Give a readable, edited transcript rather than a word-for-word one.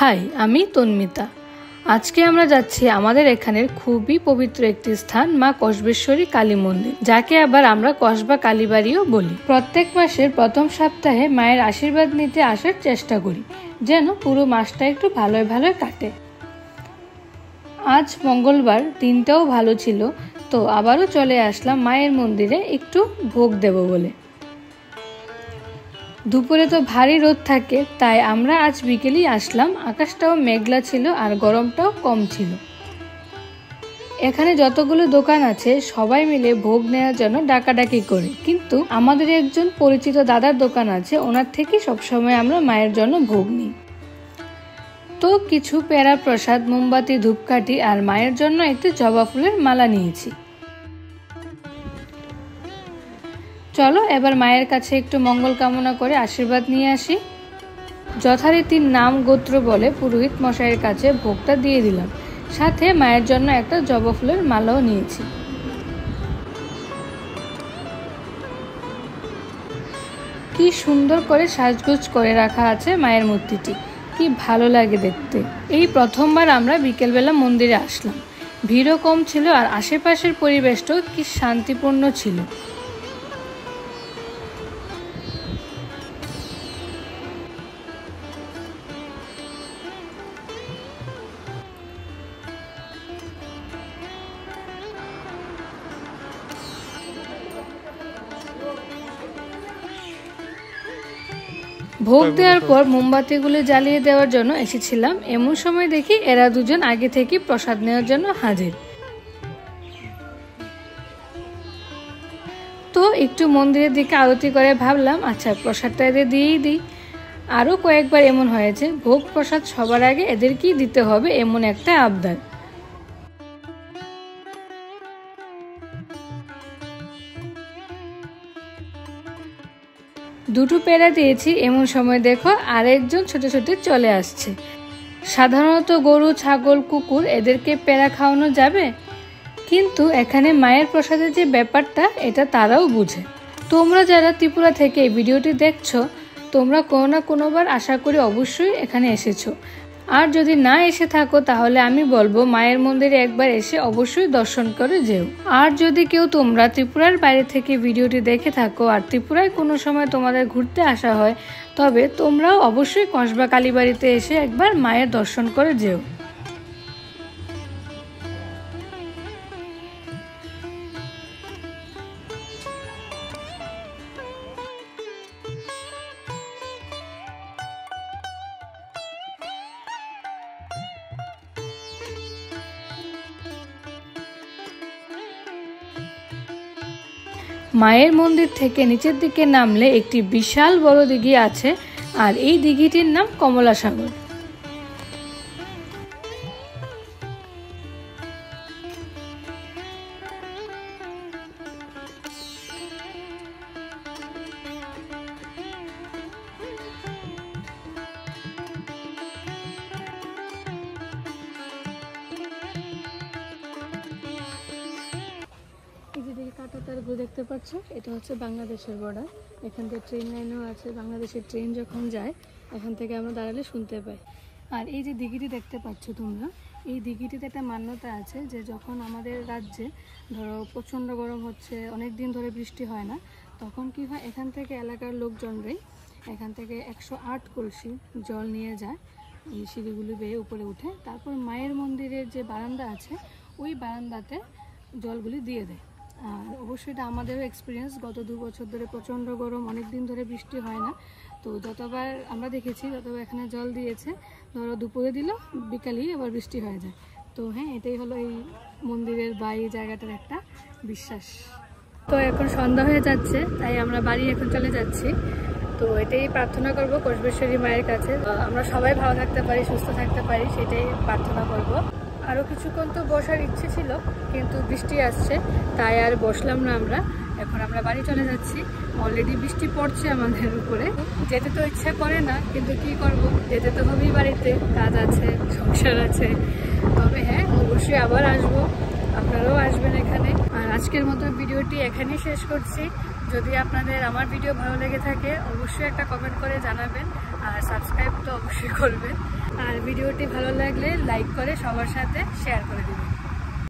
High, আমি তন্মিতা। আজকে আমরা যাচ্ছি আমাদের এখানের খুবই পবিত্র একটি স্থান মা কসবেশ্বরী কালী মন্দির, যাকে আবার আমরা কসবা কালীবাড়িও বলি। প্রত্যেক মাসের প্রথম সপ্তাহে মায়ের আশীর্বাদ নিতে আসার চেষ্টা করি, যেন পুরো মাসটা একটু ভালোই ভালোই কাটে। আজ মঙ্গলবার, দিনটাও ভালো ছিল, তো আবারও চলে আসলাম মায়ের মন্দিরে একটু ভোগ দেব বলে। দুপুরে তো ভারী রোদ থাকে, তাই আমরা আজ বিকেলেই আসলাম। আকাশটাও মেঘলা ছিল আর গরমটাও কম ছিল। এখানে যতগুলো দোকান আছে সবাই মিলে ভোগ নেওয়ার জন্য ডাকাডাকি করে, কিন্তু আমাদের একজন পরিচিত দাদার দোকান আছে, ওনার থেকে সবসময় আমরা মায়ের জন্য ভোগ নিই। তো কিছু পেড়া প্রসাদ, মোমবাতি, ধূপকাঠি আর মায়ের জন্য একটি জবা ফুলের মালা নিয়েছি। চলো এবার মায়ের কাছে একটু মঙ্গল কামনা করে আশীর্বাদ নিয়ে আসি। যথারীতি নাম গোত্র বলে পুরোহিত মশাইয়ের কাছে ভোগটা দিয়ে দিলাম, সাথে মায়ের জন্য একটা জবা ফুলের মালাও নিয়েছি। কি সুন্দর করে সাজগোজ করে রাখা আছে মায়ের মূর্তিটি, কি ভালো লাগে দেখতে। এই প্রথমবার আমরা বিকেলবেলা মন্দিরে আসলাম, ভিড়ও কম ছিল আর আশেপাশের পরিবেশটাও কি শান্তিপূর্ণ ছিল। ভোগ দেওয়ার পর মোমবাতিগুলো জ্বালিয়ে দেওয়ার জন্য এসেছিলাম, এমন সময় দেখি এরা দুজন আগে থেকে প্রসাদ নেওয়ার জন্য হাজির। তো একটু মন্দিরের দিকে আরতি করে ভাবলাম আচ্ছা প্রসাদটা এদের দিয়েই দিই। আরও কয়েকবার এমন হয়েছে ভোগ প্রসাদ সবার আগে এদেরকেই দিতে হবে, এমন একটা আবদার। দুটো পেড়া দিয়েছি, এমন সময় দেখো আরেকজন ছোট ছোট চলে আসছে। সাধারণত গরু, ছাগল, কুকুর এদেরকে পেড়া খাওয়ানো যাবে, কিন্তু এখানে মায়ের প্রসাদের যে ব্যাপারটা এটা তারাও বুঝে। তোমরা যারা ত্রিপুরা থেকে এই ভিডিওটি দেখছো, তোমরা কোনো না কোনোবার আশা করি অবশ্যই এখানে এসেছো। আর যদি না এসে থাকো তাহলে আমি বলবো মায়ের মন্দিরে একবার এসে অবশ্যই দর্শন করে যেও। আর যদি কেউ তোমরা ত্রিপুরার বাইরে থেকে ভিডিওটি দেখে থাকো আর ত্রিপুরায় কোনো সময় তোমাদের ঘুরতে আসা হয়, তবে তোমরাও অবশ্যই কসবা কালীবাড়িতে এসে একবার মায়ের দর্শন করে যেও। মায়ের মন্দির থেকে নিচের দিকে নামলে একটি বিশাল বড় দিঘি আছে, আর এই দিঘিটির নাম কমলাসাগর। কাঁটাতারগুলো দেখতে পাচ্ছ, এটা হচ্ছে বাংলাদেশের বর্ডার। এখান থেকে ট্রেন লাইনও আছে, বাংলাদেশের ট্রেন যখন যায় এখান থেকে আমরা দাঁড়ালে শুনতে পাই। আর এই যে দিঘিটি দেখতে পাচ্ছ তোমরা, এই দিঘিটিতে একটা মান্যতা আছে যে যখন আমাদের রাজ্যে ধরো প্রচণ্ড গরম হচ্ছে, অনেক দিন ধরে বৃষ্টি হয় না, তখন কি হয় এখান থেকে এলাকার লোকজনরাই এখান থেকে 108 কলসি জল নিয়ে যায়, এই সিঁড়িগুলো বেয়ে উপরে উঠে, তারপর মায়ের মন্দিরের যে বারান্দা আছে ওই বারান্দাতে জলগুলি দিয়ে দেয়। আর অবশ্যই এটা আমাদেরও এক্সপিরিয়েন্স, গত 2 বছর ধরে প্রচণ্ড গরম, অনেক দিন ধরে বৃষ্টি হয় না, তো যতবার আমরা দেখেছি ততবার এখানে জল দিয়েছে, ধরো দুপুরে দিল, বিকালেই আবার বৃষ্টি হয়ে যায়। তো হ্যাঁ, এটাই হলো এই মন্দিরের বা এই জায়গাটার একটা বিশ্বাস। তো এখন সন্ধ্যা হয়ে যাচ্ছে, তাই আমরা বাড়ি এখন চলে যাচ্ছি। তো এটাই প্রার্থনা করব কসবেশ্বরী মায়ের কাছে আমরা সবাই ভালো থাকতে পারি, সুস্থ থাকতে পারি, সেটাই প্রার্থনা করব। আরও কিছুক্ষণ তো বসার ইচ্ছে ছিল, কিন্তু বৃষ্টি আসছে তাই আর বসলাম না আমরা। এখন আমরা বাড়ি চলে যাচ্ছি, অলরেডি বৃষ্টি পড়ছে আমাদের উপরে। যেতে তো ইচ্ছা করে না, কিন্তু কি করব, যেতে তো হবেই, বাড়িতে কাজ আছে, সংসার আছে। তবে হ্যাঁ, অবশ্যই আবার আসবো, আপনারাও আসবেন এখানে। আর আজকের মতো ভিডিওটি এখানেই শেষ করছি। যদি আপনাদের আমার ভিডিও ভালো লেগে থাকে অবশ্যই একটা কমেন্ট করে জানাবেন, আর সাবস্ক্রাইব তো অবশ্যই করবেন। আর ভিডিওটি ভালো লাগলে লাইক করে সবার সাথে শেয়ার করে দিবেন।